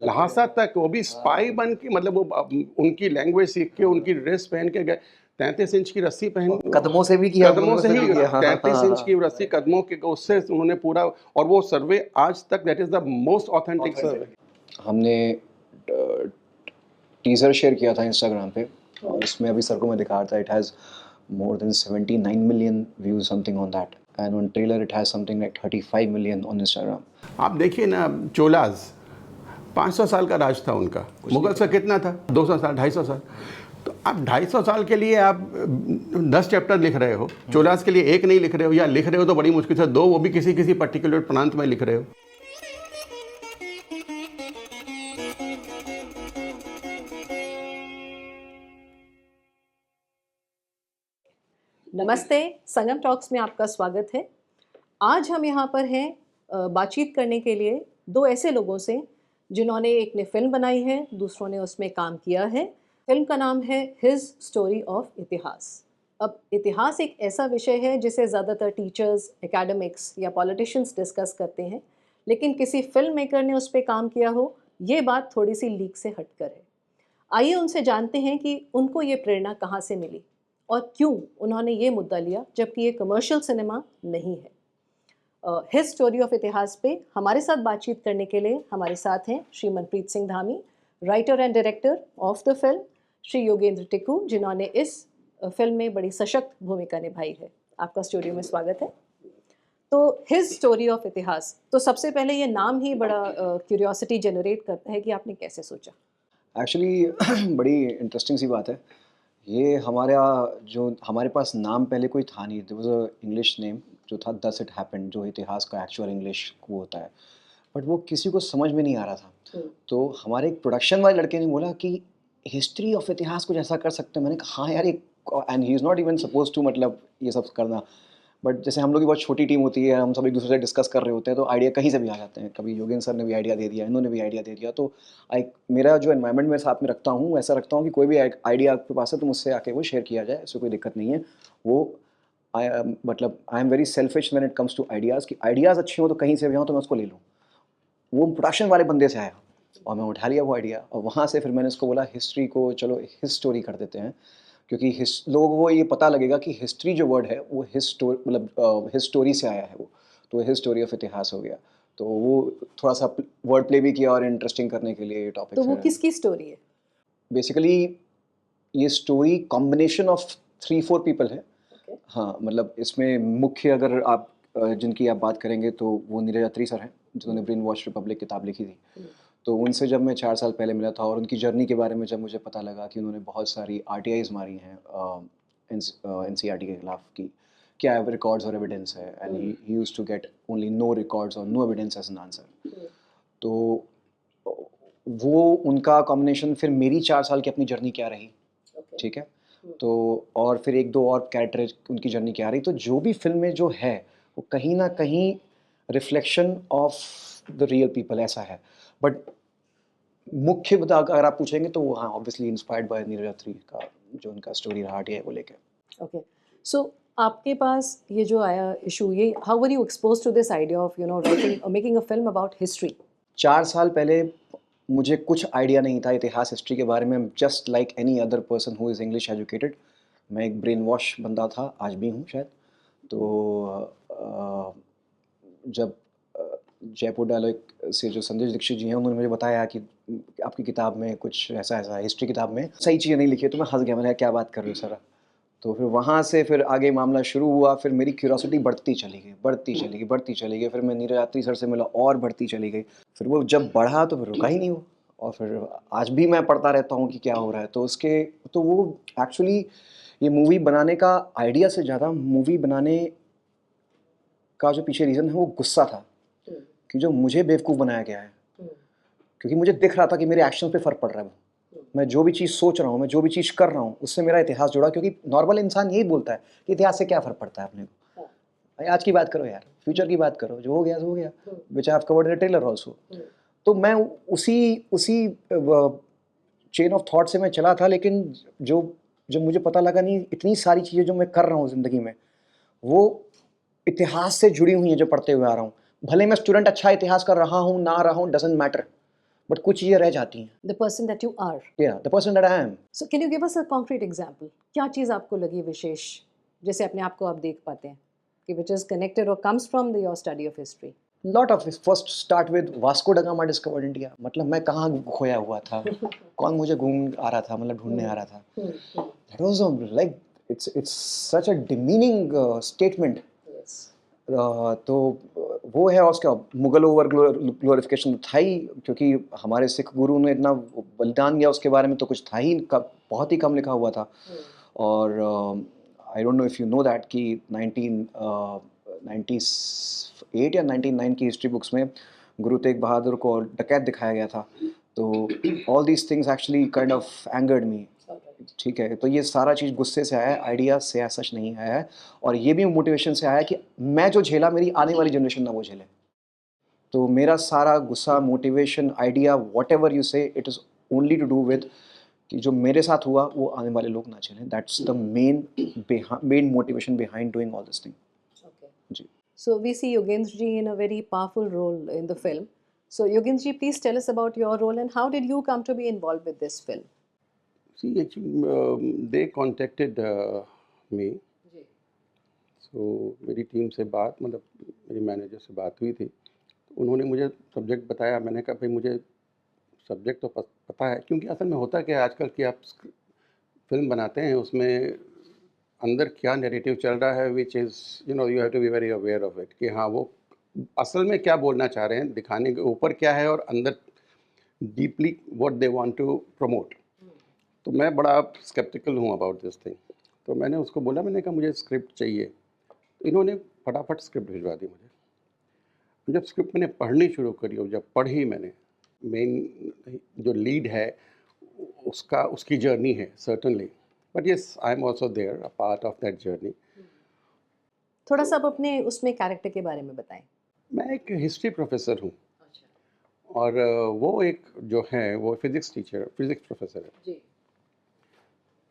लहासा तक, वो भी स्पाई बन के, मतलब वो उनकी लैंग्वेज सीख के, उनकी ड्रेस पहन के गए, 33 इंच की रस्सी पहन, कदमों से भी किया, कदमों से ही किया। 33 इंच की रस्सी कदमों के, उससे उन्होंने पूरा, और वो सर्वे आज तक that is the most authentic survey. हमने टीजर शेयर किया था इंस्टाग्राम पे, और इसमें अभी सर को मैं दिखा रहा था, it has more than 79 million views, something on that, and on trailer it has something like 35 million on Instagram. आप देखिए ना, चोलाज 500 साल का राज था उनका, मुगल से कितना था, 200 साल, 250 साल। तो आप 250 साल के लिए आप 10 चैप्टर लिख रहे हो, चोलाज के लिए एक नहीं लिख रहे हो, या लिख रहे हो तो बड़ी मुश्किल से 2, वो भी किसी किसी पर्टिकुलर प्रांत में लिख रहे हो। नमस्ते, संगम टॉक्स में आपका स्वागत है। आज हम यहाँ पर हैं बातचीत करने के लिए दो ऐसे लोगों से जिन्होंने, एक ने फिल्म बनाई है, दूसरों ने उसमें काम किया है। फिल्म का नाम है हिज स्टोरी ऑफ इतिहास। अब इतिहास एक ऐसा विषय है जिसे ज़्यादातर टीचर्स, एकेडमिक्स या पॉलिटिशियंस डिस्कस करते हैं, लेकिन किसी फिल्म मेकर ने उस पर काम किया हो, ये बात थोड़ी सी लीक से हटकर है। आइए उनसे जानते हैं कि उनको ये प्रेरणा कहाँ से मिली और क्यों उन्होंने ये मुद्दा लिया, जबकि ये कमर्शियल सिनेमा नहीं है। हिज स्टोरी ऑफ इतिहास पे हमारे साथ बातचीत करने के लिए हमारे साथ हैं Shri Manpreet Singh Dhami, writer and director of the film, Shri Yogendra Tikku, जिन्होंने इस फिल्म में बड़ी सशक्त भूमिका निभाई है। आपका स्टूडियो में स्वागत है। तो हिज स्टोरी ऑफ इतिहास, तो सबसे पहले ये नाम ही बड़ा क्यूरियोसिटी जनरेट करता है कि आपने कैसे सोचा। एक्चुअली बड़ी इंटरेस्टिंग सी बात है ये। हमारे पास नाम पहले कोई था नहीं। There was a English name जो था दस इट हैपेंड, जो इतिहास का एक्चुअल इंग्लिश को होता है, बट वो किसी को समझ में नहीं आ रहा था। तो हमारे एक प्रोडक्शन वाले लड़के ने बोला कि हिस्ट्री ऑफ इतिहास कुछ ऐसा कर सकते हैं। मैंने कहा हाँ यार, and he is not even suppose to, मतलब ये सब करना। बट जैसे हम लोग की बहुत छोटी टीम होती है, हम सब एक दूसरे से डिस्कस कर रहे होते हैं, तो आइडिया कहीं से भी आ जाते हैं। कभी योगेंद्र सर ने भी आइडिया दे दिया, इन्होंने भी आइडिया दे दिया। तो मेरा जो एनवायरनमेंट मेरे साथ में रखता हूँ, वैसा रखता हूँ कि कोई भी आइडिया आपके पास है तो मुझसे आके वो शेयर किया जाए, इससे कोई दिक्कत नहीं है। वो I am very selfish when it comes to ideas, कि आइडियाज़ अच्छे हो तो कहीं से भी हो तो मैं उसको ले लूँ। वो प्रोडक्शन वाले बंदे से आया और मैं उठा लिया वो आइडिया, और वहाँ से फिर मैंने उसको बोला हिस्ट्री को चलो हिज स्टोरी कर देते हैं, क्योंकि लोगों को ये पता लगेगा कि हिस्ट्री जो वर्ड है वो हिज स्टोरी से आया है वो, तो हिज स्टोरी ऑफ इतिहास हो गया। तो वो थोड़ा सा वर्ड प्ले भी किया और इंटरेस्टिंग करने के लिए ये टॉपिक। तो वो किसकी स्टोरी है? बेसिकली ये स्टोरी कॉम्बिनेशन ऑफ 3-4 पीपल है। हाँ, मतलब इसमें मुख्य अगर आप जिनकी आप बात करेंगे तो वो नीरज अत्री सर हैं, जिन्होंने ब्रेन वॉश रिपब्लिक किताब लिखी थी। तो उनसे जब मैं 4 साल पहले मिला था और उनकी जर्नी के बारे में जब मुझे पता लगा कि उन्होंने बहुत सारी RTIs मारी हैं NCERT के खिलाफ, की क्या रिकॉर्ड्स और एविडेंस है, and he used to get only no records और no evidence as an answer. तो वो उनका कॉम्बिनेशन, फिर मेरी 4 साल की अपनी जर्नी क्या रही, ठीक है, तो और फिर 1-2 और कैरेक्टर उनकी जर्नी क्या रही। तो जो भी फिल्म में जो है वो कहीं ना कहीं reflection of the real people ऐसा है। बट मुख्य बता अगर आप पूछेंगे तो वो हाँ ऑब्वियसली इंस्पायर्ड बाय नीरज अत्री का जो उनका स्टोरी रहा है वो लेके। ओके, सो आपके पास ये जो आया इशू, ये how were you expose to this idea of writing और making a film about history? 4 साल पहले मुझे कुछ आइडिया नहीं था इतिहास हिस्ट्री के बारे में। Just like any other person who is English educated, मैं एक ब्रेन वॉश बंदा था, आज भी हूँ शायद। तो जब जयपुर डायलॉग से जो संदेश दीक्षित जी हैं, उन्होंने मुझे बताया कि आपकी किताब में कुछ ऐसा ऐसा हिस्ट्री किताब में सही चीज़ें नहीं लिखी है, तो मैं हंस गया। मैंने क्या बात कर रहे हो सर। तो फिर वहाँ से फिर आगे मामला शुरू हुआ। फिर मेरी क्यूरियोसिटी बढ़ती चली गई। फिर मैं नीरज अत्री सर से मिला और बढ़ती चली गई। फिर वो जब बढ़ा तो फिर रुका ही नहीं वो, और फिर आज भी मैं पढ़ता रहता हूँ कि क्या हो रहा है। तो वो एक्चुअली ये मूवी बनाने का आइडिया से ज़्यादा मूवी बनाने का जो पीछे रीज़न है वो गुस्सा था कि जो मुझे बेवकूफ़ बनाया गया है, क्योंकि मुझे दिख रहा था कि मेरे एक्शन पे फ़र्क पड़ रहा है। मैं जो भी चीज़ सोच रहा हूँ, मैं जो भी चीज़ कर रहा हूँ, उससे मेरा इतिहास जुड़ा। क्योंकि नॉर्मल इंसान यही बोलता है कि इतिहास से क्या फ़र्क पड़ता है अपने को, भाई आज की बात करो यार, फ्यूचर की बात करो, जो हो गया सो हो गया, which I have covered in the trailer also. तो मैं उसी चेन ऑफ थॉट से मैं चला था। लेकिन जब मुझे पता लगा नहीं, इतनी सारी चीज़ें जो मैं कर रहा हूँ ज़िंदगी में वो इतिहास से जुड़ी हुई हैं, जो पढ़ते हुए आ रहा हूँ। भले मैं स्टूडेंट अच्छा इतिहास कर रहा हूँ ना रहा हूँ, डजेंट मैटर, बट कुछ चीज़ें रह जाती हैं. The person that you are. Yeah, the person that I am. So can you give us a concrete example? क्या चीज़ आपको लगी विशेष जैसे अपने आप को आप देख पाते हैं कि which is connected or comes from your study of history? Lot of first start with Vasco da Gama discovered India. मतलब मैं कहाँ खोया हुआ था, कौन मुझे घूम आ रहा था, मतलब ढूंढने आ रहा था. That was like it's such a demeaning statement. Yes. तो वो है. और उसका मुगल ओवर ग्लोरिफिकेशन था ही, क्योंकि हमारे सिख गुरु ने इतना बलिदान दिया उसके बारे में तो कुछ था ही बहुत ही कम लिखा हुआ था. और I don't know if you know that कि 1998 या 99 की हिस्ट्री बुक्स में गुरु तेग बहादुर को डकैत दिखाया गया था. तो all these things actually kind of angered me. ठीक है, तो ये सारा चीज़ गुस्से से आया है, आइडिया से सच नहीं आया है. और ये भी मोटिवेशन से आया है कि मैं जो झेला मेरी आने वाली जनरेशन ना वो झेले. तो मेरा सारा गुस्सा, motivation, idea, whatever you say, it is only to do with कि जो मेरे साथ हुआ वो आने वाले लोग ना झेलें. That's the main motivation behind doing all this thing. Okay. जी. So we see Yogendra ji in a very powerful role in the film. So Yogendra ji, please tell us about your role and how did you come to be involved with this film? See, actually, they contacted me. जी. So मेरी team से बात, मतलब मेरी manager से बात हुई थी. तो उन्होंने मुझे सब्जेक्ट बताया. मैंने कहा भाई मुझे सब्जेक्ट तो पता है, क्योंकि असल में होता क्या है आजकल कि आप फिल्म बनाते हैं उसमें अंदर क्या नैरेटिव चल रहा है, which is you have to be very aware of it कि हाँ वो असल में क्या बोलना चाह रहे हैं, दिखाने के ऊपर क्या है और अंदर deeply what they want to promote. तो मैं बड़ा स्केप्टिकल हूँ अबाउट दिस थिंग. तो मैंने उसको बोला, मैंने कहा मुझे स्क्रिप्ट चाहिए. तो इन्होंने फटाफट स्क्रिप्ट भिजवा दी मुझे. जब स्क्रिप्ट मैंने पढ़नी शुरू करी और जब पढ़ी मैंने, मेन जो लीड है उसकी जर्नी है certainly, but yes I am also there a part of that journey. थोड़ा सा आप अपने उसमें कैरेक्टर के बारे में बताएं. मैं एक हिस्ट्री प्रोफेसर हूँ और वो एक जो है वो फिज़िक्स प्रोफेसर है. जी.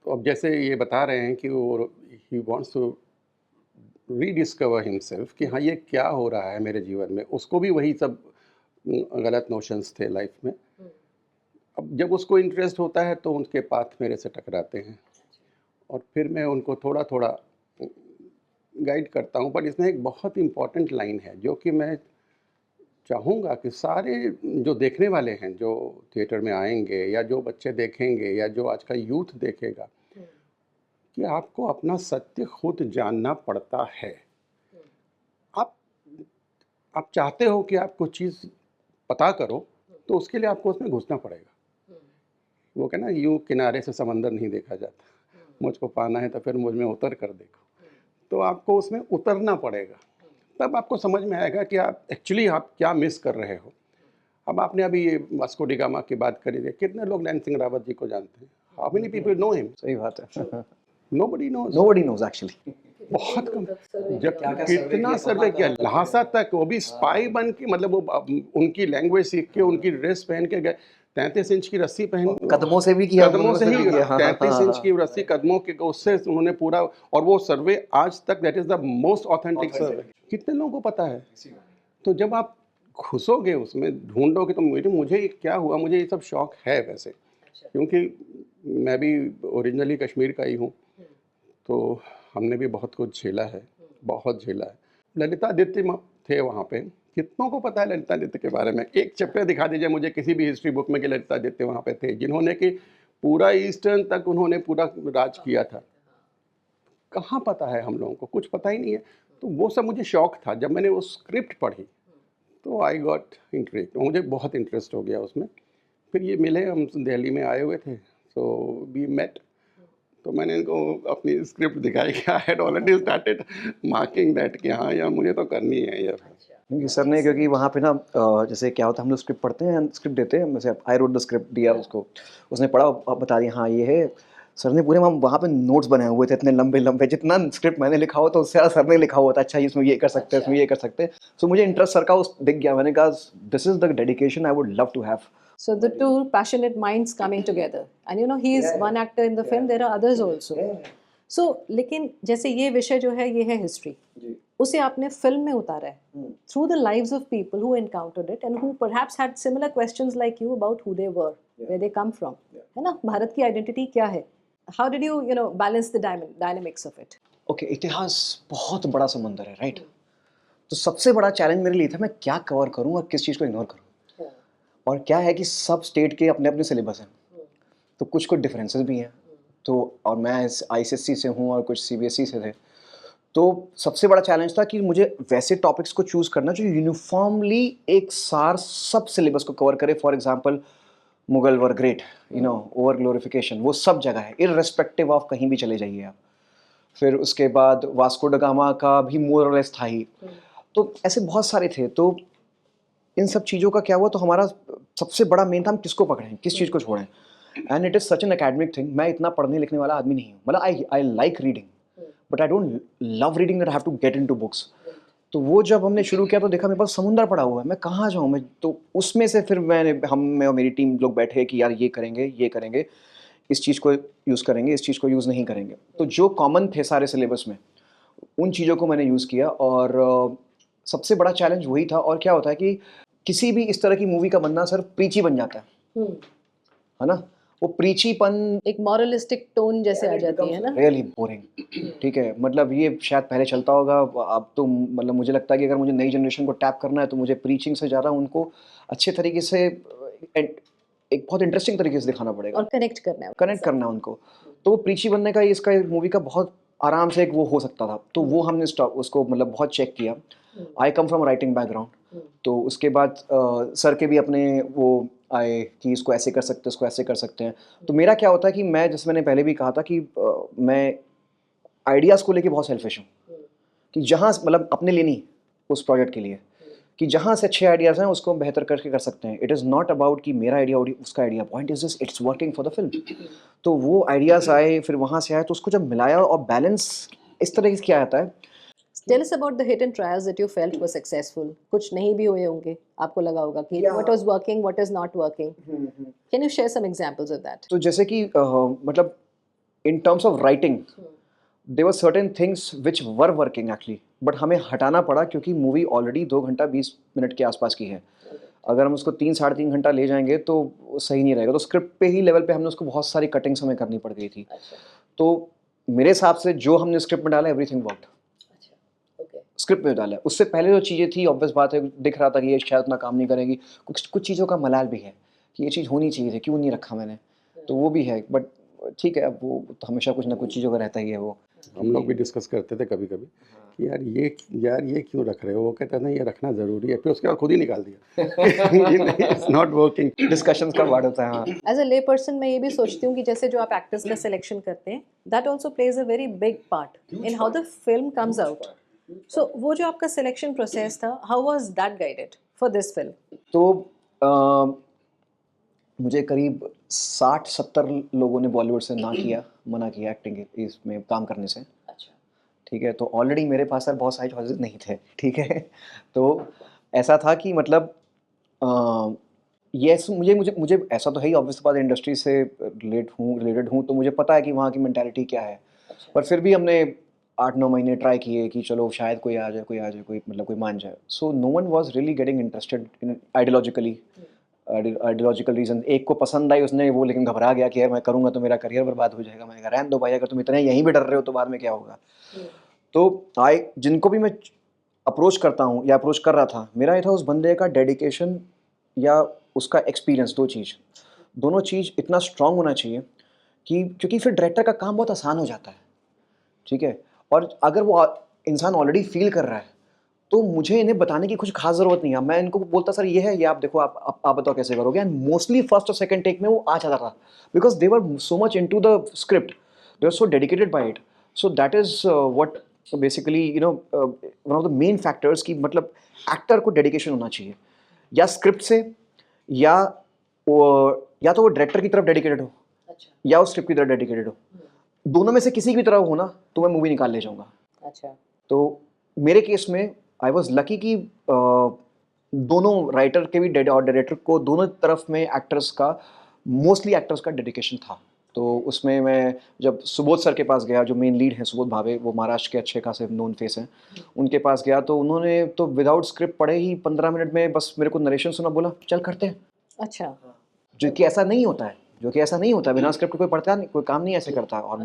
तो अब जैसे ये बता रहे हैं कि वो he wants to rediscover himself कि हाँ ये क्या हो रहा है मेरे जीवन में. उसको भी वही सब गलत नोशंस थे लाइफ में. अब जब उसको इंटरेस्ट होता है तो उनके पाथ मेरे से टकराते हैं और फिर मैं उनको थोड़ा थोड़ा गाइड करता हूँ. पर इसमें एक बहुत इम्पॉर्टेंट लाइन है जो कि मैं चाहूँगा कि सारे जो देखने वाले हैं, जो थिएटर में आएंगे या जो बच्चे देखेंगे या जो आज का यूथ देखेगा, कि आपको अपना सत्य खुद जानना पड़ता है. आप चाहते हो कि आप कुछ चीज़ पता करो तो उसके लिए आपको उसमें घुसना पड़ेगा. वो कहना यूँ किनारे से समंदर नहीं देखा जाता, मुझको पाना है तो फिर मुझ में उतर कर देखो. तो आपको उसमें उतरना पड़ेगा, तब आपको समझ में आएगा कि आप एक्चुअली आप क्या मिस कर रहे हो. अब आपने अभी ये वास्को डी गामा की बात करी थी, कितने लोग नैन सिंह रावत जी को जानते हैं? How many people know him? सही बात है. Nobody knows. Nobody knows actually. बहुत कम. जब कितना सर्वे किया, लहासा तक, वो भी स्पाई बन के, मतलब वो उनकी लैंग्वेज सीख के, उनकी ड्रेस पहन के गए, 33 इंच की रस्सी पहन, कदमों से भी किया, कदमों से ही, हाँ, 33 इंच की रस्सी कदमों के, उससे उन्होंने पूरा, और वो सर्वे आज तक that is the most authentic survey. कितने लोगों को पता है? तो जब आप घुसोगे उसमें, ढूंढोगे, तो मुझे क्या हुआ, मुझे ये सब शौक है वैसे, क्योंकि मैं भी ओरिजिनली कश्मीर का ही हूँ. तो हमने भी बहुत कुछ झेला है, बहुत झेला है. ललितादित्य थे वहाँ पे, कितनों को पता है ललितादित्य के बारे में? एक चैप्टर दिखा दीजिए मुझे किसी भी हिस्ट्री बुक में कि ललितादित्य वहाँ पे थे, जिन्होंने कि पूरा ईस्टर्न तक उन्होंने पूरा राज किया था. कहाँ पता है हम लोगों को? कुछ पता ही नहीं है. तो वो सब मुझे शौक था. जब मैंने वो स्क्रिप्ट पढ़ी तो आई गॉट इंटरेस्ट, मुझे बहुत इंटरेस्ट हो गया उसमें. फिर ये मिले, हम दिल्ली में आए हुए थे, सो वी मेट. तो मैंने इनको अपनी स्क्रिप्ट दिखाई कि I had already started marking that कि हाँ यार मुझे तो करनी है ये. क्योंकि सर ने, क्योंकि वहाँ पे ना जैसे क्या होता है, हम लोग स्क्रिप्ट पढ़ते हैं, स्क्रिप्ट देते हैं, जैसे आई रोट द स्क्रिप्ट दिया उसको, उसने पढ़ा, बता दिया हाँ ये है. सर ने पूरे वहाँ पे नोट्स बनाए हुए थे इतने लंबे लंबे, जितना स्क्रिप्ट मैंने लिखा हुआ था उससे ज़्यादा सर ने लिखा हुआ था. अच्छा इसमें ये कर सकते हैं, इसमें ये कर सकते हैं. सो मुझे इंटरेस्ट सर का उस दिख गया. मैंने कहा this is the dedication I would love to have. So the two passionate minds coming together, and he is one actor in the film. There are others also. So लेकिन जैसे ये विषय जो है ये है हिस्ट्री, उसे आपने फिल्म में उतारा है through the lives of people who encountered it and who perhaps had similar questions like you about who they were, where they came from, है ना, भारत की आइडेंटिटी क्या है, how did you balance the dynamics of it? Okay, इतिहास बहुत बड़ा समंदर है, राइट? तो सबसे बड़ा चैलेंज मेरे लिए था मैं क्या कवर करूं और किस चीज़ को इग्नोर करूं। और क्या है कि सब स्टेट के अपने अपने सिलेबस हैं, तो कुछ कुछ डिफरेंसेस भी हैं। तो और मैं आईसीएसई से हूं और कुछ सीबीएसई से थे। तो सबसे बड़ा चैलेंज था कि मुझे वैसे टॉपिक्स को चूज़ करना जो यूनिफॉर्मली एक सार सब सिलेबस को कवर करे। For example Mughal were great, over glorification, वो सब जगह है, इररिस्पेक्टिव ऑफ कहीं भी चले जाइए आप। फिर उसके बाद वास्को ड गामा का भी मोर और लेस था ही। तो ऐसे बहुत सारे थे। तो इन सब चीज़ों का क्या हुआ, तो हमारा सबसे बड़ा मेन था हम किसको पकड़ें, किस चीज़ को छोड़ें। And it is such an academic thing. मैं इतना पढ़ने लिखने वाला आदमी नहीं हूँ, मतलब I like reading but I don't love reading that I have to get into books. तो वो जब हमने शुरू किया तो देखा मेरे पास समुंदर पड़ा हुआ है, मैं कहाँ जाऊँ मैं। तो उसमें से फिर मैं और मेरी टीम लोग बैठे कि यार ये करेंगे, इस चीज़ को यूज़ करेंगे, इस चीज़ को यूज़ नहीं करेंगे। तो जो कॉमन थे सारे सिलेबस में उन चीज़ों को मैंने यूज़ किया। और सबसे बड़ा चैलेंज वही था। और क्या होता है कि किसी भी इस तरह की मूवी का बनना सिर्फ प्रीची बन जाता है ना। वो प्रीचीपन एक मॉरलिस्टिक टोन जैसे आ जाती है ना। Really boring. ठीक है, मतलब ये शायद पहले चलता होगा, अब तो मतलब मुझे लगता है कि अगर मुझे नई जनरेशन को टैप करना है तो मुझे प्रीचिंग से ज़्यादा उनको अच्छे तरीके से एक बहुत इंटरेस्टिंग तरीके से दिखाना पड़ेगा और कनेक्ट करना है उनको। तो वो प्रीची बनने का इसका मूवी का बहुत आराम से एक वो हो सकता था। तो वो हमने उसको मतलब बहुत चेक किया। आई कम फ्रॉम राइटिंग बैकग्राउंड, तो उसके बाद सर के भी अपने वो आए कि इसको ऐसे कर सकते हैं, इसको ऐसे कर सकते हैं। तो मेरा क्या होता है कि मैं, जैसे मैंने पहले भी कहा था कि मैं आइडियाज़ को लेके बहुत सेल्फिश हूँ कि जहाँ मतलब अपने लिए नहीं, उस प्रोजेक्ट के लिए, कि जहाँ से अच्छे आइडियाज़ हैं उसको बेहतर करके कर सकते हैं। इट इज़ नॉट अबाउट कि मेरा आइडिया उसका idea, point is just it's working for the film. तो वो आइडियाज़ आए, फिर वहाँ से आए, तो उसको जब मिलाया और बैलेंस इस तरह से किया जाता है। Tell us about the hit and trials that you felt were successful. कुछ नहीं भी हुए होंगे, आपको लगा होगा कि Yeah. what was working, what is not working. Can you share some examples of that? तो जैसे कि मतलब in terms of writing there were certain things which were working actually, but हमें हटाना पड़ा क्योंकि मूवी ऑलरेडी 2 घंटा 20 मिनट के आसपास की है। अगर हम उसको 3-3.5 घंटा ले जाएंगे तो वो सही नहीं रहेगा। तो स्क्रिप्ट पे ही लेवल पे हमने उसको बहुत सारी कटिंग्स हमें करनी पड़ गई थी। तो मेरे हिसाब से जो हमने स्क्रिप्ट में डाला एवरीथिंग वर्कड, स्क्रिप्ट में डाला। उससे पहले जो चीज़ें थी ऑब्वियस बात है, दिख रहा था कि ये शायद उतना काम नहीं करेगी। कुछ चीज़ों का मलाल भी है कि ये चीज़ होनी चाहिए थी, क्यों नहीं रखा मैंने, तो वो भी है। बट ठीक है, अब वो तो हमेशा कुछ ना कुछ चीज़ों का रहता ही है। वो हम लोग भी डिस्कस करते थे कभी कभी कि यार ये क्यों रख रहे हो, वो कहता नहीं ये रखना ज़रूरी है, फिर उसके बाद खुद ही निकाल दिया। It's not working. डिस्कशंस का वर्ड होता है। हाँ, As a lay person मैं ये भी सोचती हूँ कि जैसे जो आप एक्टर्स का सिलेक्शन करते हैं, that also plays a very big part in how the film comes out. So वो जो आपका सिलेक्शन प्रोसेस था, how was that guided for this film? तो मुझे करीब 60-70 लोगों ने बॉलीवुड से मना किया एक्टिंग इसमें काम करने से। अच्छा, ठीक है, तो ऑलरेडी मेरे पास सर बहुत सारे चॉइसेस नहीं थे। ठीक है, तो ऐसा था कि मतलब ये मुझे ऐसा तो है ही, ऑब्वियस बात, इंडस्ट्री से रिलेटेड हूँ, तो मुझे पता है कि वहाँ की मेंटालिटी क्या है। पर फिर भी हमने 8-9 महीने ट्राई किए कि चलो शायद कोई आ जाए, कोई मतलब कोई मान जाए। So no one was really getting interested in ideological reason. एक को पसंद आई उसने वो, लेकिन घबरा गया कि यार मैं करूँगा तो मेरा करियर बर्बाद हो जाएगा। मैंने कहा रहने दो भाई, अगर तुम इतने यहीं भी डर रहे हो तो बाद में क्या होगा। तो जिनको भी मैं अप्रोच करता हूँ या अप्रोच कर रहा था, मेरा ये था उस बंदे का डेडिकेशन या उसका एक्सपीरियंस, दोनों चीज़ इतना स्ट्रांग होना चाहिए कि क्योंकि फिर डायरेक्टर का काम बहुत आसान हो जाता है। ठीक है, और अगर वो इंसान ऑलरेडी फील कर रहा है तो मुझे इन्हें बताने की कुछ खास ज़रूरत नहीं है। मैं इनको बोलता सर ये है, ये आप देखो, आप बताओ कैसे करोगे। एंड मोस्टली फर्स्ट और सेकंड टेक में वो आ जाता था, because they were so much into the script, they are so dedicated by it. So that is what basically one of the main factors की, मतलब एक्टर को डेडिकेशन होना चाहिए, या स्क्रिप्ट से या तो वो डायरेक्टर की तरफ डेडिकेटेड हो, अच्छा, या उस स्क्रिप्ट की तरफ डेडिकेटेड हो। दोनों में से किसी की तरफ हो ना तो मैं मूवी निकाल ले जाऊंगा। अच्छा, तो मेरे केस में आई वॉज लकी कि दोनों राइटर के भी और डायरेक्टर को दोनों तरफ में एक्टर्स का मोस्टली एक्टर्स का डेडिकेशन था। तो उसमें मैं जब सुबोध सर के पास गया, जो मेन लीड हैं सुबोध भावे, वो महाराष्ट्र के अच्छे खासे नोन फेस हैं, उनके पास गया तो उन्होंने तो विदाउट स्क्रिप्ट पढ़े ही 15 मिनट में बस मेरे को नरेशन सुना, बोला चल करते हैं। अच्छा। जो कि ऐसा नहीं होता है, जो कि ऐसा नहीं होता है, बिना स्क्रिप्ट कोई पढ़ता नहीं, कोई काम नहीं ऐसे करता। और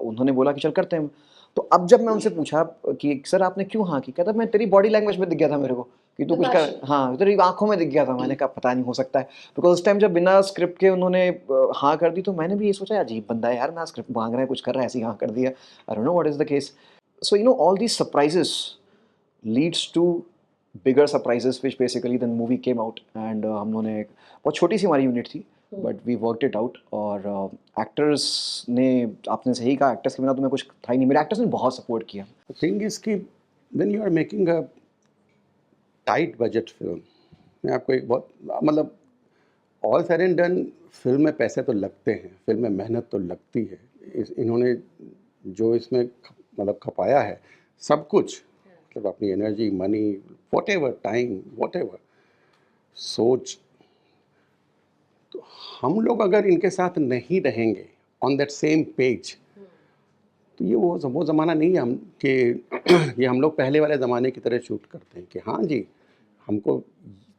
उन्होंने बोला कि चल करते हैं। तो अब जब मैं उनसे पूछा कि सर आपने क्यों हाँ की, कहता मैं तेरी बॉडी लैंग्वेज में दिख गया था मेरे को कि तू कुछ कर, हाँ तेरी आंखों में दिख गया था। मैंने कहा पता नहीं, हो सकता है, बिकॉज उस टाइम जब बिना स्क्रिप्ट के उन्होंने हाँ कर दी तो मैंने भी ये सोचा अजीब बंदा है यार, ना स्क्रिप्ट मांग रहा है कुछ कर रहा है, ऐसे ही हाँ कर दिया। I don't know what is the case. So you know all these surprises leads to bigger surprises which basically then movie came out and हम लोगों ने एक बहुत छोटी सी हमारी यूनिट थी but we worked it out. और एक्टर्स ने, आपने सही कहा, एक्टर्स के बिना तो मैं कुछ था ही नहीं, मेरे एक्टर्स ने बहुत सपोर्ट किया। थिंग इज कि when you are making a tight budget film, मैं आपको एक बहुत मतलब ऑल सेड एंड डन, फिल्म में पैसे तो लगते हैं, फिल्म में मेहनत तो लगती है। इन्होंने जो इसमें मतलब खपाया है सब कुछ, मतलब अपनी energy, money, whatever, time, whatever, सोच, तो हम लोग अगर इनके साथ नहीं रहेंगे ऑन दैट सेम पेज, तो ये वो ज़माना नहीं है हम कि ये हम लोग पहले वाले ज़माने की तरह शूट करते हैं कि हाँ जी हमको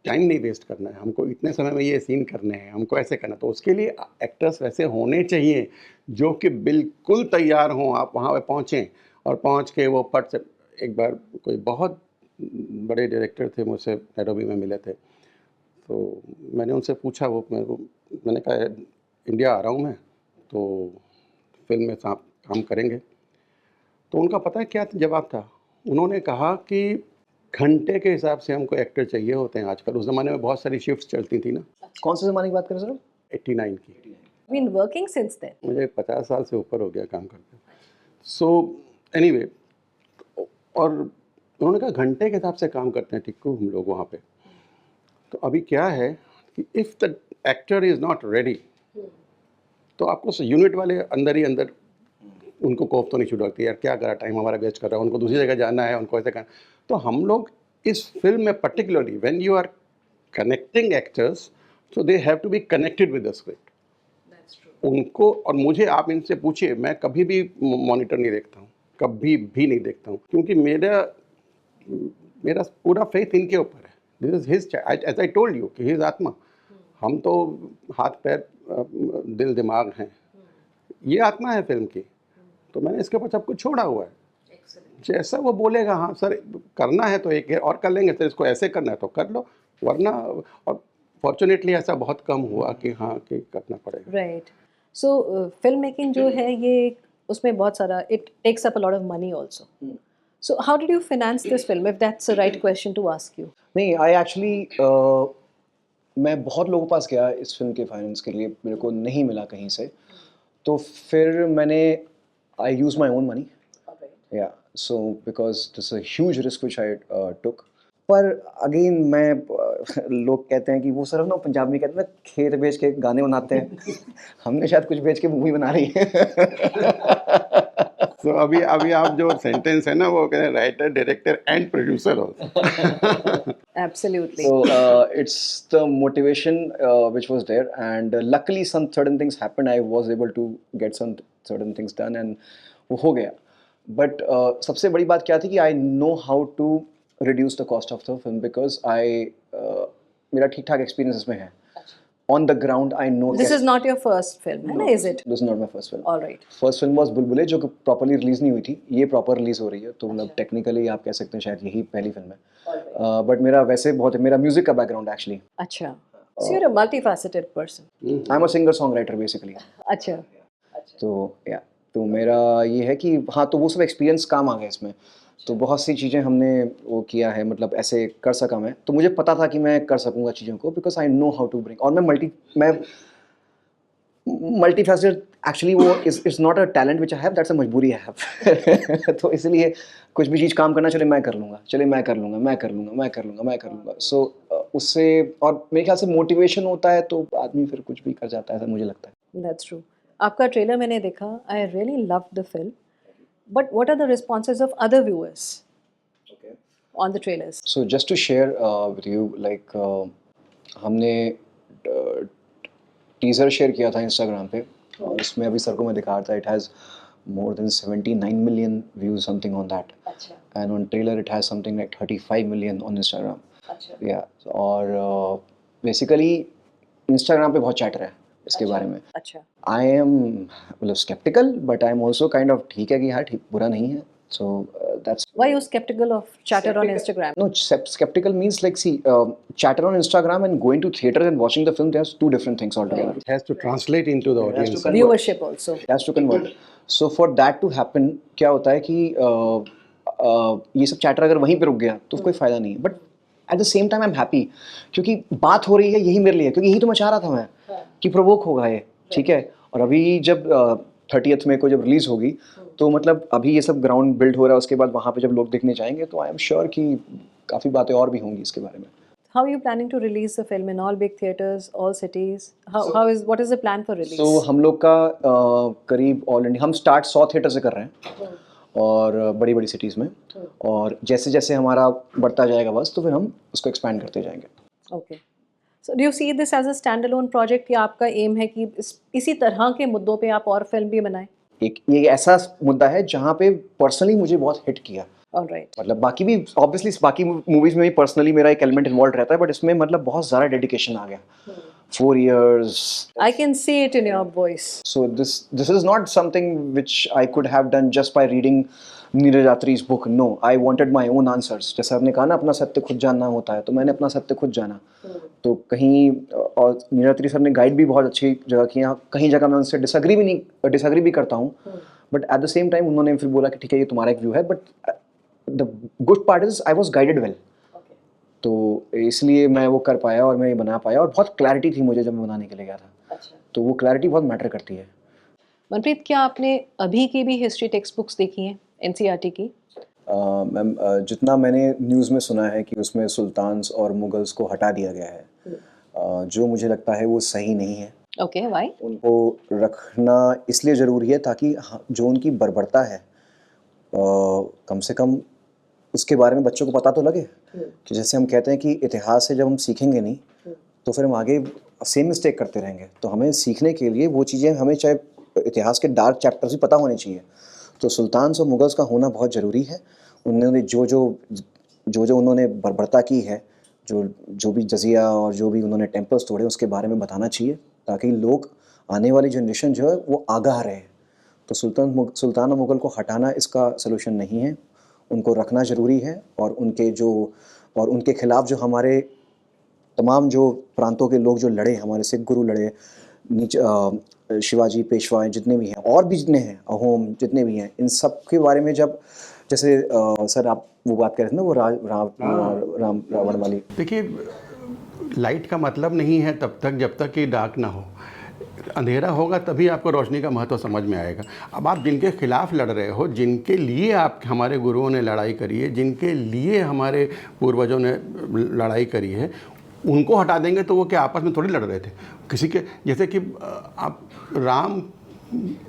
टाइम नहीं वेस्ट करना है, हमको इतने समय में ये सीन करने हैं, हमको ऐसे करना। तो उसके लिए एक्टर्स वैसे होने चाहिए जो कि बिल्कुल तैयार हों। आप वहाँ पे पहुँचें और पहुँच के वो फट से, एक बार कोई बहुत बड़े डायरेक्टर थे मुझसे नैरोबी में मिले थे, तो मैंने उनसे पूछा, वो मैंने कहा इंडिया आ रहा हूँ मैं, तो फिल्म में आप काम करेंगे? तो उनका पता है क्या जवाब था? उन्होंने कहा कि घंटे के हिसाब से हमको एक्टर चाहिए होते हैं आजकल। उस ज़माने में बहुत सारी शिफ्ट्स चलती थी ना, कौन से ज़माने की बात करें सर? 89 की। Been working since then. मुझे 50 साल से ऊपर हो गया काम करते। सो एनीवे, और उन्होंने कहा घंटे के हिसाब से काम करते हैं टिक्कू हम लोग वहाँ पे। तो अभी क्या है कि if the actor is not ready, तो आपको यूनिट वाले अंदर ही अंदर उनको कोफ तो नहीं छूट लगती, यार क्या करा, टाइम हमारा वेस्ट कर रहा है, उनको दूसरी जगह जाना है, उनको ऐसे करना। तो हम लोग इस फिल्म में particularly when you are connecting actors, so they have to be connected with the script. उनको और मुझे, आप इनसे पूछिए, मैं कभी भी मॉनिटर नहीं देखता हूँ, कभी भी नहीं देखता हूँ, क्योंकि मेरा पूरा फेथ इनके ऊपर है। This is his, as I told you कि हिज आत्मा, हम तो हाथ पैर दिल दिमाग हैं, ये आत्मा है फिल्म की। तो मैंने इसके ऊपर सब कुछ छोड़ा हुआ है। जैसा वो बोलेगा, हाँ सर करना है तो एक और कर लेंगे, सर इसको ऐसे करना है तो कर लो, वरना, और फॉर्चुनेटली ऐसा बहुत कम हुआ कि हाँ कि करना पड़ेगा। राइट। सो फिल्म मेकिंग जो है ये, उसमें बहुत सारा, it takes up a lot of money also. So how did you finance this film, if that's the right question to ask you? नहीं, आई एक्चुअली मैं बहुत लोगों के पास गया इस फिल्म के फाइनेंस के लिए, मेरे को नहीं मिला कहीं से। तो फिर मैंने, I use my own money, या so because this a huge risk which I took. पर अगेन मैं लोग कहते हैं कि वो सिर्फ ना पंजाब में कहते हैं ना, खेत बेच के गाने बनाते हैं। हमने शायद कुछ बेच के मूवी बना रही है। तो अभी अभी आप जो सेंटेंस है ना, वो कह रहे हैं राइटर, डायरेक्टर एंड प्रोड्यूसर हो। Absolutely. So it's the motivation which was there, and luckily some certain things happened. I was able to get some certain things done, and वो हो गया। But सबसे बड़ी बात क्या थी कि I know how to reduce the cost of the film because मेरा ठीक ठाक experience इसमें है। On the ground, I know. This is not your first film, है ना? Is it? This is not my first film. All right. First film was बुलबुले, जो कि प्रॉपरली रिलीज नहीं हुई थी, ये प्रॉपर रिलीज हो रही है, तो मतलब टेक्निकली आप कह सकते हैं शायद यही पहली फिल्म है। बट मेरा वैसे बहुत, मेरा म्यूजिक का बैकग्राउंड एक्चुअली, अच्छा। So you're a multifaceted person. I am a singer song writer basically. अच्छा। तो या, तो मेरा ये है कि हाँ, तो वो सब एक्सपीरियंस काम आ गया इसमें। तो बहुत सी चीज़ें हमने वो किया है, मतलब ऐसे कर सका मैं, तो मुझे पता था कि मैं कर सकूँगा चीज़ों को, because I know how to bring. और मैं मल्टी फैसेटेड एक्चुअली, वो it's not a talent which I have, that's a मजबूरी आई हैव। तो इसलिए कुछ भी चीज़ काम करना, चले मैं कर लूँगा, चले मैं कर लूँगा, मैं कर लूँगा, मैं कर लूँगा, मैं कर लूँगा। सो उससे, और मेरे ख्याल से मोटिवेशन होता है तो आदमी फिर कुछ भी कर जाता है, ऐसा मुझे लगता है। That's true. आपका ट्रेलर मैंने देखा, I really loved the film. But what are the responses of other viewers on the trailers? So just to share with you, like हमने टीज़र शेयर किया था इंस्टाग्राम पे, और इसमें अभी सर को मैं दिखा रहा था, it has more than 79 million views, something on that. अच्छा And on trailer it has something like 35 million on Instagram. अच्छा Yeah, और बेसिकली इंस्टाग्राम पे बहुत चैटर है इसके बारे में. अच्छा आई एम मतलब skeptical, but I am also kind of ठीक है कि हाँ ठीक बुरा नहीं है. So that's Why you skeptical of chatter on Instagram? no skeptical means like see chatter on Instagram and going to theater and watching the film, there's two different things altogether. It has to translate into the audience. convert. Viewership also. It has to convert. So for that to happen, क्या होता है कि ये सब chatter अगर वहीं पे रुक गया तो कोई फायदा नहीं है. But at the same time I am happy क्योंकि बात हो रही है यही मेरे लिए, क्योंकि यही तो मैं चाह रहा था मैं कि प्रोवोक होगा ये, ठीक है. और अभी जब 30th में को जब रिलीज होगी तो मतलब अभी ये सब ग्राउंड बिल्ड हो रहा है, उसके बाद वहाँ पे जब लोग देखने जाएंगे तो आई एम श्योर कि काफ़ी बातें और भी होंगी इसके बारे में. How are you planning to release the film in all big theaters, all cities? What is the plan for release? तो हम लोग का करीब ऑल इंडिया हम स्टार्ट 100 थिएटर से कर रहे हैं और बड़ी बड़ी सिटीज़ में, और जैसे जैसे हमारा बढ़ता जाएगा बस तो फिर हम उसको एक्सपैंड करते जाएंगे. Okay. So do you see this as a standalone project या आपका एम है कि इसी तरह के मुद्दों पे आप और फिल्म भी बनाएं? एक ये ऐसा मुद्दा है जहाँ पे पर्सनली मुझे बहुत हिट किया. All right. मतलब बाकी भी ऑब्वियसली बाकी मूवीज में भी पर्सनली मेरा एक एलिमेंट इन्वॉल्व रहता है, बट इसमें मतलब बहुत ज़्यादा डेडिकेशन आ गया. 4 years. I can see it in your voice. So this is not something which I could have done just by reading Neeraj यात्री's book. No, I wanted my own answers. जैसे आपने कहा ना अपना सत्य खुद जानना होता है, तो मैंने अपना सत्य खुद जाना. तो कहीं और नीरज यात्री सर ने गाइड भी बहुत अच्छी जगह किया, कहीं जगह मैं उनसे डिसएग्री भी करता हूँ, but at the same time उन्होंने फिर बोला कि ठीक है ये तुम्हारा एक व्यू है, but the good part is I was guided well. तो इसलिए मैं वो कर पाया और मैं ये बना पाया, और बहुत क्लैरिटी थी मुझे जब मैं बनाने के लिए गया था. अच्छा. तो वो क्लैरिटी बहुत मैटर करती है. मनप्रीत, क्या आपने अभी की भी हिस्ट्री टेक्स्ट बुक्स देखी हैं एनसीईआरटी की? मैम जितना मैंने न्यूज़ में सुना है कि उसमें सुल्तान्स और मुगल्स को हटा दिया गया है, जो मुझे लगता है वो सही नहीं है. Okay, why? उनको रखना इसलिए ज़रूरी है ताकि जो उनकी बर्बरता है कम से कम उसके बारे में बच्चों को पता तो लगे. कि जैसे हम कहते हैं कि इतिहास से जब हम सीखेंगे नहीं तो फिर हम आगे सेम मिस्टेक करते रहेंगे. तो हमें सीखने के लिए वो चीज़ें हमें चाहे इतिहास के डार्क चैप्टर्स भी पता होने चाहिए. तो सुल्तान्स और मुगल्स का होना बहुत ज़रूरी है. उन्होंने जो उन्होंने बर्बरता की है, जो भी जजिया और जो भी उन्होंने टेम्पल्स तोड़े उसके बारे में बताना चाहिए, ताकि लोग आने वाली जनरेशन जो है वो आगाह रहे. तो सुल्तान और मुगल को हटाना इसका सलूशन नहीं है, उनको रखना ज़रूरी है. और उनके खिलाफ जो हमारे तमाम जो प्रांतों के लोग जो लड़े, हमारे सिख गुरु लड़े, शिवाजी पेशवा जितने भी हैं और भी जितने हैं, अहोम जितने भी हैं, इन सब के बारे में जब जैसे सर आप वो बात कर रहे थे ना, वो रावण वाली. देखिए, लाइट का मतलब नहीं है तब तक जब तक कि डार्क ना हो. अंधेरा होगा तभी आपको रोशनी का महत्व समझ में आएगा. अब आप जिनके खिलाफ लड़ रहे हो, जिनके लिए आप हमारे गुरुओं ने लड़ाई करी है, जिनके लिए हमारे पूर्वजों ने लड़ाई करी है, उनको हटा देंगे तो वो क्या आपस में थोड़ी लड़ रहे थे किसी के. जैसे कि आप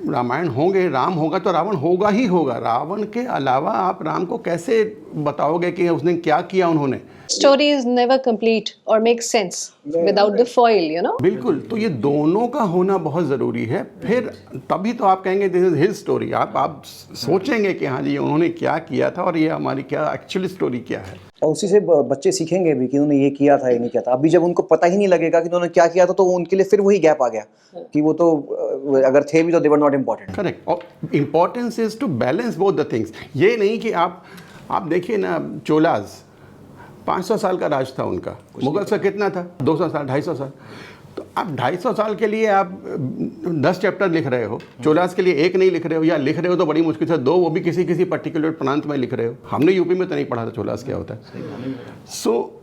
रामायण होंगे, राम होगा तो रावण होगा ही होगा. रावण के अलावा आप राम को कैसे बताओगे कि उसने क्या किया उन्होंने. Story is never complete or makes sense without the foil, you know. बिल्कुल. तो ये दोनों का होना बहुत ज़रूरी है. फिर तभी तो आप कहेंगे दिस इज हिज स्टोरी. आप सोचेंगे कि हाँ जी उन्होंने क्या किया था और ये हमारी क्या एक्चुअली स्टोरी क्या है. और उसी से बच्चे सीखेंगे भी कि उन्होंने ये किया था, ये नहीं किया था. अभी जब उनको पता ही नहीं लगेगा कि उन्होंने क्या किया था, तो उनके लिए फिर वही गैप आ गया कि वो तो अगर थे भी तो they were not important. Correct. और importance is to balance both the things. ये नहीं कि आप देखिए ना, चोलाज 500 साल का राज था उनका. मुगल का कितना था? 200 साल, 250 साल. तो आप 250 साल के लिए आप 10 चैप्टर लिख रहे हो, चोलास के लिए एक नहीं लिख रहे हो, या लिख रहे हो तो बड़ी मुश्किल से 2, वो भी किसी पर्टिकुलर प्रांत में लिख रहे हो. हमने यूपी में तो नहीं पढ़ा था चोलास क्या होता है. सो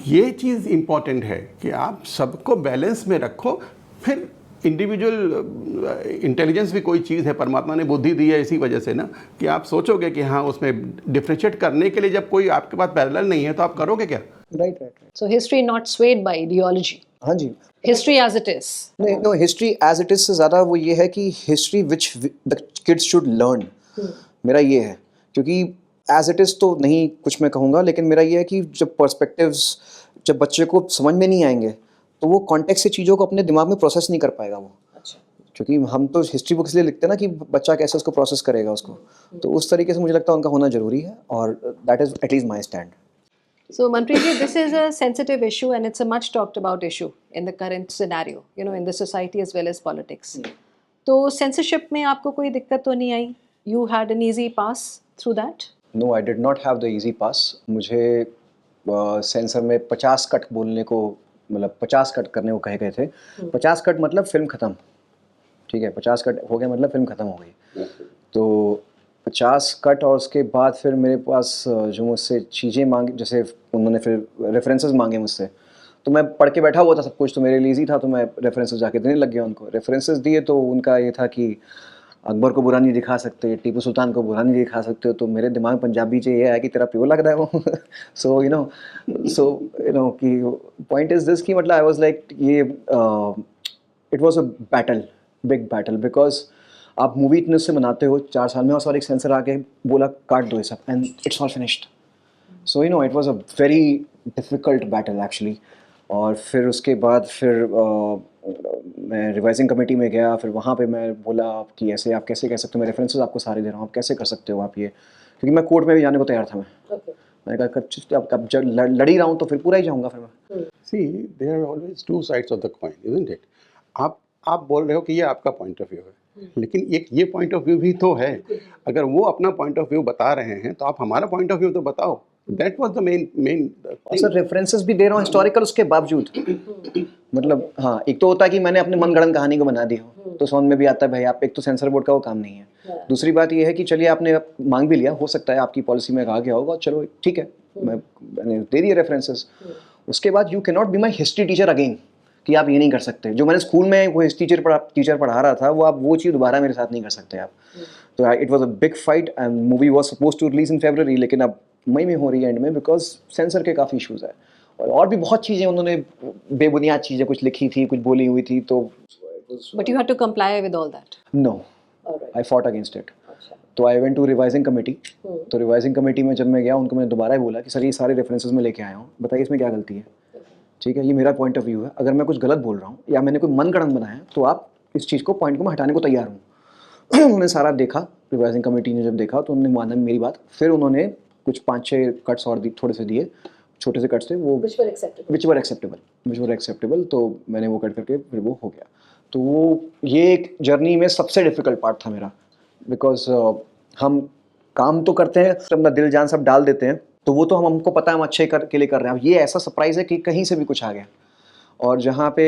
ये चीज़ इम्पॉर्टेंट है कि आप सबको बैलेंस में रखो. फिर इंडिविजुअल इंटेलिजेंस भी कोई चीज़ है, परमात्मा ने बुद्धि दी है इसी वजह से ना, कि आप सोचोगे कि हाँ उसमें डिफ्रेंशिएट करने के लिए जब कोई आपके पास पैरेलल नहीं है तो आप करोगे क्या. Right. So history not swayed by ideology. हाँ जी. History as it is. No history as it is से ज़्यादा वो ये है कि history which the kids should learn. मेरा ये है, क्योंकि एज इट इज़ तो नहीं कुछ मैं कहूँगा, लेकिन मेरा ये है कि जब पर्सपेक्टिव्स जब बच्चे को समझ में नहीं आएंगे तो वो कॉन्टेक्स्ट से चीज़ों को अपने दिमाग में प्रोसेस नहीं कर पाएगा वो. क्योंकि हम तो हिस्ट्री बुक इसलिए लिखते हैं ना कि बच्चा कैसे उसको प्रोसेस करेगा उसको, तो उस तरीके से मुझे लगता है उनका होना ज़रूरी है, और that is at least my stand. So, Manpreet ji, this is a sensitive issue and it's a much talked about issue in the current scenario, you know, in the society as well as politics. तो censorship में आपको कोई दिक्कत तो नहीं आई? You had an easy pass through that? No, I did not have the easy pass. मुझे censor में 50 कट बोलने को, मतलब 50 कट करने को कहे गए थे. 50 कट मतलब फिल्म ख़त्म, ठीक है, 50 कट हो गया मतलब फिल्म ख़त्म हो गई. तो 50 कट, और उसके बाद फिर मेरे पास जो मुझसे चीज़ें मांगी, जैसे उन्होंने फिर रेफरेंसेस मांगे मुझसे, तो मैं पढ़ के बैठा हुआ था, सब कुछ तो मेरे लिए ईजी था, तो मैं रेफरेंसेस जाके देने लग गया उनको. रेफरेंसेस दिए तो उनका ये था कि अकबर को बुरा नहीं दिखा सकते, टीपू सुल्तान को बुरा नहीं दिखा सकते. तो मेरे दिमाग में पंजाबी से ये है कि तेरा प्यो लग रहा है वो. सो यू नो कि पॉइंट इज़ दिस कि मतलब आई वाज लाइक ये it was a battle, big battle, because आप मूवी इतने उससे बनाते हो 4 साल में, और एक सेंसर आके बोला काट दो ये सब, and it's all finished. So you know it was a very difficult battle actually. और फिर उसके बाद फिर मैं रिवाइजिंग कमेटी में गया. फिर वहाँ पे मैं बोला कि ऐसे आप कैसे कह सकते हो, मैं रेफरेंसेस आपको सारे दे रहा हूँ, आप कैसे कर सकते हो आप ये, क्योंकि मैं कोर्ट में भी जाने को तैयार था. मैंने कहा अब जब लड़ ही रहा हूँ तो फिर पूरा ही जाऊँगा फिर मैं. See, there are always two sides of the coin, isn't it? आप बोल रहे हो कि ये आपका पॉइंट ऑफ व्यू है, लेकिन एक ये पॉइंट ऑफ व्यू भी तो है. अगर वो अपना पॉइंट ऑफ व्यू बता रहे हैं तो आप हमारा पॉइंट ऑफ व्यू तो बताओ. दैट वाज द मेन और सर रेफरेंसेस भी दे रहा हूँ हिस्टोरिकल उसके बावजूद. मतलब हाँ, एक तो होता है कि मैंने अपने मनगढ़ंत कहानी को बना दी हो, तो समझ में भी आता है भाई आप, एक तो सेंसर बोर्ड का वो काम नहीं है. दूसरी बात ये है कि चलिए आपने मांग भी लिया, हो सकता है आपकी पॉलिसी में कहा गया होगा, चलो ठीक है, मैंने दे दिए रेफरेंसेस. उसके बाद you can not be my history teacher again, कि आप ये नहीं कर सकते. जो मैंने स्कूल में वो हिस्ट्री टीचर पढ़ा रहा था, वो आप वो चीज़ दोबारा मेरे साथ नहीं कर सकते आप. तो it was a big fight, and movie was suppose to release in फरवरी, लेकिन अब मई में हो रही है एंड में, बिकॉज सेंसर के काफ़ी इशूज़ है. और भी बहुत चीज़ें उन्होंने बेबुनियाद चीज़ें कुछ लिखी थी, कुछ बोली हुई थी. तो But you had to comply with all that. No, I fought against it. तो I went to revising committee. तो रिवाइजिंग कमेटी में जब मैं गया, उनको मैंने दोबारा ही बोला कि सर ये सारे रेफरेंसेस में लेके आया हूँ, बताइए इसमें क्या गलती है. ठीक है, ये मेरा पॉइंट ऑफ व्यू है, अगर मैं कुछ गलत बोल रहा हूँ या मैंने कोई मनगढ़ंत बनाया तो आप इस चीज़ को, पॉइंट को मैं हटाने को तैयार हूँ. उन्होंने सारा देखा, रिवाइजिंग कमेटी ने जब देखा तो उन्होंने माना मेरी बात. फिर उन्होंने कुछ 5-6 कट्स और थोड़े से दिए, छोटे से कट्स थे वो, विच वर एक्सेप्टेबल. तो मैंने वो कट करके फिर वो हो गया. तो वो ये एक जर्नी में सबसे डिफ़िकल्ट पार्ट था मेरा, बिकॉज हम काम तो करते हैं, अपना दिल जान सब डाल देते हैं, तो वो तो हमको पता है हम अच्छे के लिए कर रहे हैं. अब ये ऐसा सरप्राइज़ है कि कहीं से भी कुछ आ गया, और जहाँ पे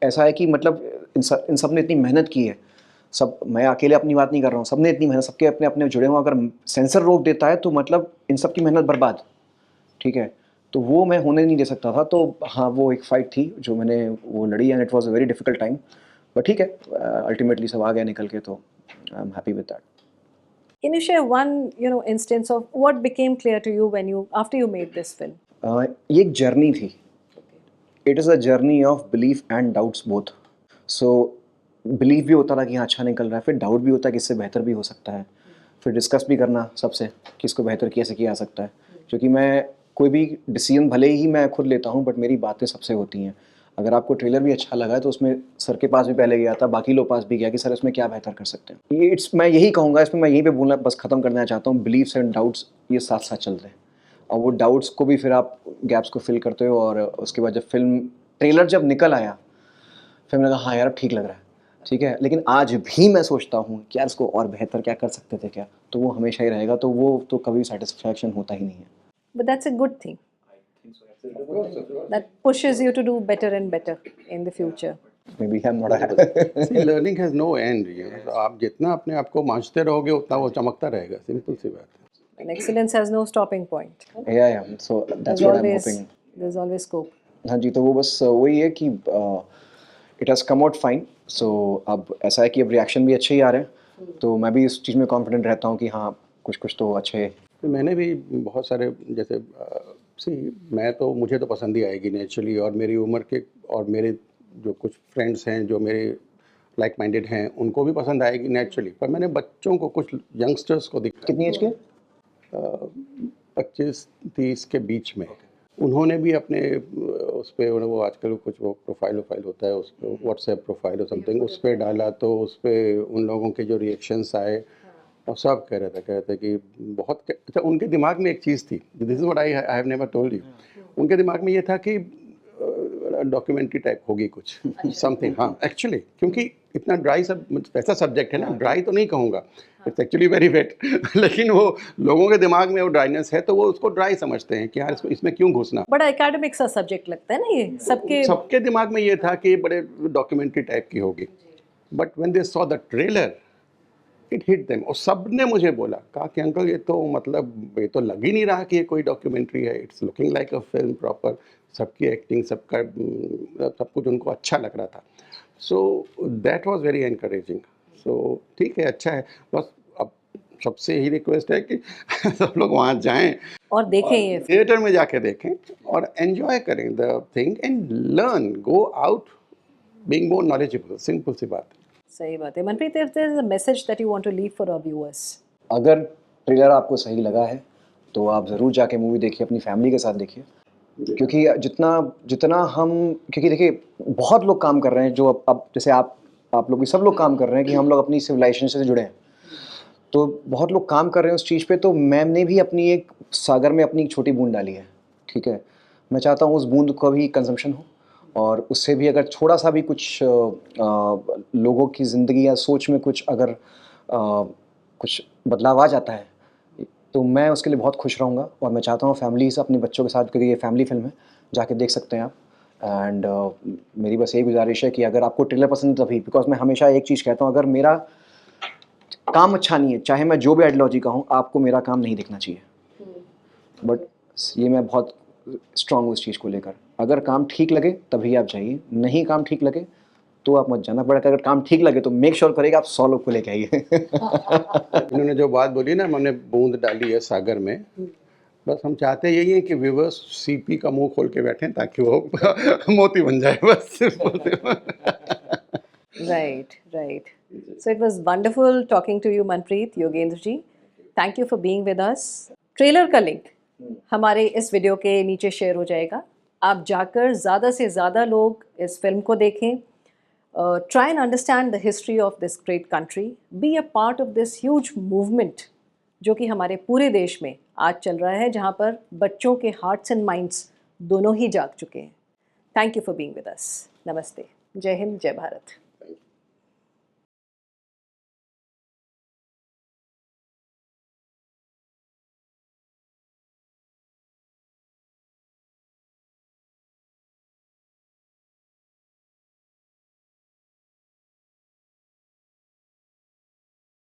ऐसा है कि मतलब इन सब ने इतनी मेहनत की है. सब, मैं अकेले अपनी बात नहीं कर रहा हूँ, सब ने इतनी मेहनत, सबके अपने अपने जुड़े हुए, अगर सेंसर रोक देता है तो मतलब इन सब की मेहनत बर्बाद. ठीक है, तो वो मैं होने नहीं दे सकता था. तो हाँ, वो एक फ़ाइट थी जो मैंने वो लड़ी, and it was a very difficult time. But ठीक है, अल्टीमेटली सब आ गया निकल के, तो I am happy with that. Can you share one, instance of what became clear to you after you made this film? ये एक जर्नी थी. It is a journey of belief and doubts both. So believe भी होता था कि हाँ अच्छा निकल रहा है, फिर डाउट भी होता है कि इससे बेहतर भी हो सकता है, फिर डिस्कस भी करना सबसे कि इसको बेहतर कैसे किया जा सकता है. क्योंकि मैं कोई भी डिसीजन भले ही मैं खुद लेता हूँ, बट मेरी बातें सबसे होती हैं. अगर आपको ट्रेलर भी अच्छा लगा है तो उसमें सर के पास भी पहले गया था, बाकी लोग पास भी गया कि सर इसमें क्या बेहतर कर सकते हैं. मैं यही कहूँगा, इसमें मैं यहीं पे बोलना बस ख़त्म करना चाहता हूँ, बिलीव्स एंड डाउट्स ये साथ साथ चल रहे हैं. और वो डाउट्स को भी फिर आप गैप्स को फिल करते हो. और उसके बाद जब फिल्म ट्रेलर जब निकल आया, फिर मैंने कहा हाँ यार अब ठीक लग रहा है, ठीक है. लेकिन आज भी मैं सोचता हूँ कि यार इसको और बेहतर क्या कर सकते थे क्या, तो वो हमेशा ही रहेगा. तो वो तो कभी सेटिस्फैक्शन होता ही नहीं है. But that's a good thing. That pushes you to do better and better in the future. Maybe I'm not a See, learning has no end. तो आप जितना अपने आप को मांझते रहोगे उतना वो चमकता रहेगा. सिंपल सी बात है. And excellence has no stopping point. yeah. So that's what I'm hoping. There's always scope. हाँ जी, तो वो बस वही है कि it has come out fine. So अब ऐसा है कि अब रिएक्शन भी अच्छे ही आ रहे हैं, तो मैं भी इस चीज़ में कॉन्फिडेंट रहता हूँ कि हाँ कुछ तो अच्छे. तो मैंने भी बहुत सारे जैसे मुझे तो पसंद ही आएगी नेचुरली, और मेरी उम्र के और मेरे जो कुछ फ्रेंड्स हैं जो मेरे लाइक माइंडेड हैं उनको भी पसंद आएगी नेचुरली. पर मैंने बच्चों को, कुछ यंगस्टर्स को दिखा, कितनी एज के? 25-30 के बीच में, उन्होंने भी अपने उस पे वो आजकल कुछ वो प्रोफाइल वोफाइल होता है उस पे व्हाट्सएप प्रोफाइल और समथिंग उस पे डाला, तो उस पे उन लोगों के जो रिएक्शंस आए और सब कह रहे थे कि बहुत अच्छा उनके दिमाग में एक चीज़ थी, this is what I have never told you. उनके दिमाग में ये था कि डॉक्यूमेंट्री टाइप होगी कुछ समथिंग, हाँ एक्चुअली, क्योंकि इतना ड्राई सब वैसा सब्जेक्ट है ना, ड्राई तो नहीं कहूँगा, इट्स एक्चुअली वेरी वेट लेकिन वो लोगों के दिमाग में वो ड्राइनेस है तो वो उसको ड्राई समझते हैं कि यार इसमें क्यों घुसना। बड़ा एकेडमिक सा सब्जेक्ट लगता है ना ये सबके। सबके दिमाग में ये था कि बड़े डॉक्यूमेंट्री टाइप की होगी, but when they saw the trailer it hit them, और सब ने मुझे बोला, कहा कि अंकल ये तो मतलब ये तो लग ही नहीं रहा कि ये कोई डॉक्यूमेंट्री है, it's looking like a film proper, सबकी एक्टिंग सबका सब कुछ उनको अच्छा लग रहा था। So that was very encouraging. So ठीक है, अच्छा है, बस अब सबसे यही रिक्वेस्ट है कि सब लोग वहाँ जाएं और देखें ये थिएटर में जाके देखें और एंजॉय करें the thing and learn, go out being more knowledgeable, simple सी बात है। सही बात है। Manpreet, if there is a message that you want to leave for our viewers? अगर ट्रेलर आपको सही लगा है तो आप ज़रूर जाके मूवी देखिए, अपनी फैमिली के साथ देखिए, क्योंकि जितना जितना हम, क्योंकि देखिए बहुत लोग काम कर रहे हैं जो अब जैसे आप लोग भी सब लोग काम कर रहे हैं कि हम लोग अपनी सिविलाइजेशन से जुड़े हैं, तो बहुत लोग काम कर रहे हैं उस चीज़ पे, तो मैम ने भी अपनी एक सागर में अपनी एक छोटी बूंद डाली है, ठीक है। मैं चाहता हूँ उस बूंद का भी कंजम्पशन हो और उससे भी अगर थोड़ा सा भी कुछ लोगों की ज़िंदगी या सोच में कुछ अगर कुछ बदलाव आ जाता है तो मैं उसके लिए बहुत खुश रहूँगा। और मैं चाहता हूँ फैमिली से अपने बच्चों के साथ, क्योंकि ये फैमिली फिल्म है, जाके देख सकते हैं आप। एंड मेरी बस यही गुजारिश है कि अगर आपको ट्रेलर पसंद है तभी, बिकॉज मैं हमेशा एक चीज़ कहता हूँ, अगर मेरा काम अच्छा नहीं है, चाहे मैं जो भी आइडियोलॉजी का हूँ, आपको मेरा काम नहीं देखना चाहिए। बट ये मैं बहुत स्ट्रांग हूँ इस चीज़ को लेकर। अगर काम ठीक लगे तभी आप जाइए, नहीं काम ठीक लगे तो आप मत जाना। बट अगर काम ठीक लगे तो मेक श्योर करेगा आप 100 लोग को लेके आइए। इन्होंने जो बात बोली ना, हमने बूंद डाली है सागर में, बस हम चाहते यही है कि व्यूवर्स सीपी का मुंह खोल के बैठें ताकि वो मोती बन जाए बस। Right, right. So it was wonderful talking to you, Manpreet, Yogendra ji. Thank you for being with us. Trailer का लिंक हमारे इस वीडियो के नीचे शेयर हो जाएगा। आप जाकर ज़्यादा से ज़्यादा लोग इस फिल्म को देखें। Try and understand the history of this great country. Be a part of this huge movement जो कि हमारे पूरे देश में आज चल रहा है, जहाँ पर बच्चों के हार्ट्स एंड माइंड्स दोनों ही जाग चुके हैं। Thank you for being with us. नमस्ते। जय हिंद, जय भारत।